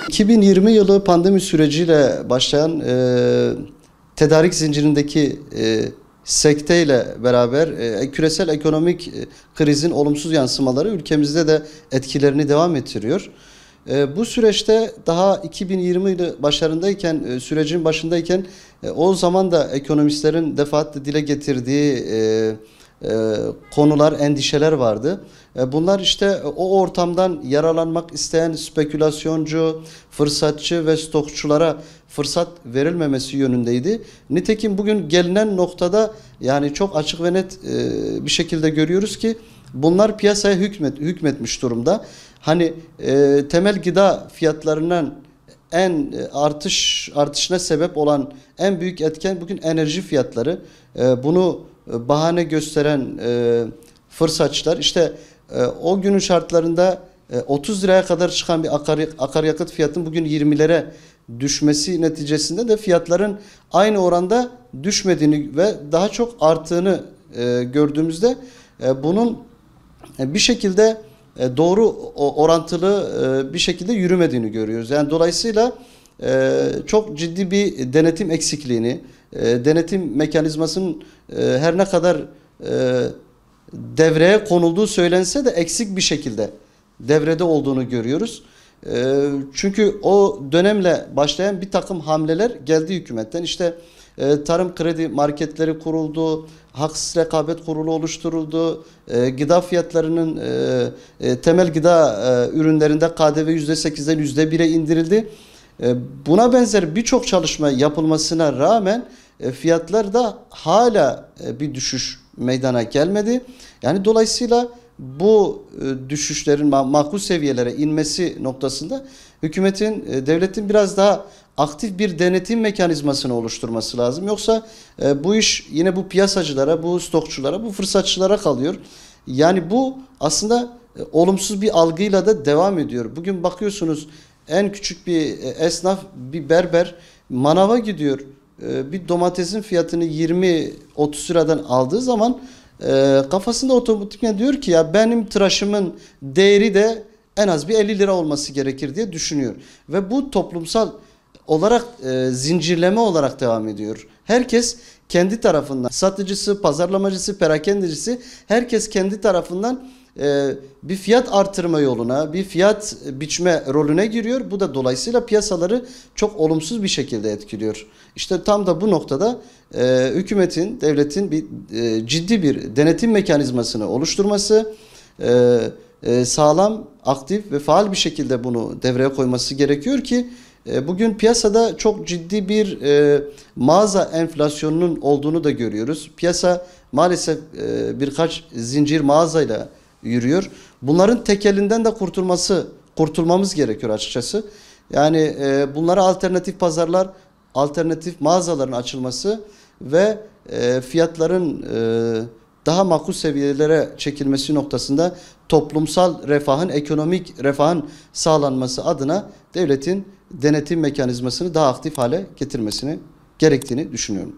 ...2020 yılı pandemi süreciyle başlayan tedarik zincirindeki sekteyle beraber küresel ekonomik krizin olumsuz yansımaları ülkemizde de etkilerini devam ettiriyor. Bu süreçte daha 2020 yılı başlarındayken, sürecin başındayken o zaman da ekonomistlerin defaatle dile getirdiği konular, endişeler vardı. Bunlar işte o ortamdan yararlanmak isteyen spekülasyoncu, fırsatçı ve stokçulara fırsat verilmemesi yönündeydi. Nitekim bugün gelinen noktada yani çok açık ve net bir şekilde görüyoruz ki bunlar piyasaya hükmetmiş durumda. Hani temel gıda fiyatlarından en artışına sebep olan en büyük etken bugün enerji fiyatları. Bunu bahane gösteren fırsatçılar işte o günün şartlarında 30 liraya kadar çıkan bir akaryakıt fiyatının bugün 20'lere düşmesi neticesinde de fiyatların aynı oranda düşmediğini ve daha çok arttığını gördüğümüzde bunun bir şekilde doğru orantılı bir şekilde yürümediğini görüyoruz. Yani dolayısıyla çok ciddi bir denetim eksikliğini, denetim mekanizmasının her ne kadar devreye konulduğu söylense de eksik bir şekilde devrede olduğunu görüyoruz. Çünkü o dönemle başlayan bir takım hamleler geldi hükümetten. İşte tarım kredi marketleri kuruldu, haksız rekabet kurulu oluşturuldu, gıda fiyatlarının temel gıda ürünlerinde KDV %8'den %1'e indirildi. Buna benzer birçok çalışma yapılmasına rağmen fiyatlarda hala bir düşüş meydana gelmedi. Yani dolayısıyla bu düşüşlerin makul seviyelere inmesi noktasında hükümetin, devletin biraz daha aktif bir denetim mekanizmasını oluşturması lazım. Yoksa bu iş yine bu piyasacılara, bu stokçulara, bu fırsatçılara kalıyor. Yani bu aslında olumsuz bir algıyla da devam ediyor. Bugün bakıyorsunuz en küçük bir esnaf, bir berber manava gidiyor. Bir domatesin fiyatını 20-30 liradan aldığı zaman kafasında otomatikman diyor ki ya benim tıraşımın değeri de en az bir 50 lira olması gerekir diye düşünüyor. Ve bu toplumsal olarak zincirleme olarak devam ediyor. Herkes kendi tarafından, satıcısı, pazarlamacısı, perakendecisi herkes kendi tarafından bir fiyat artırma yoluna, bir fiyat biçme rolüne giriyor. Bu da dolayısıyla piyasaları çok olumsuz bir şekilde etkiliyor. İşte tam da bu noktada hükümetin, devletin ciddi bir denetim mekanizmasını oluşturması, sağlam, aktif ve faal bir şekilde bunu devreye koyması gerekiyor ki bugün piyasada çok ciddi bir mağaza enflasyonunun olduğunu da görüyoruz. Piyasa maalesef birkaç zincir mağazayla yürüyor. Bunların tekelinden de kurtulmamız gerekiyor açıkçası. Yani bunlara alternatif pazarlar, alternatif mağazaların açılması ve fiyatların daha makul seviyelere çekilmesi noktasında toplumsal refahın, ekonomik refahın sağlanması adına devletin denetim mekanizmasını daha aktif hale getirmesini gerektiğini düşünüyorum.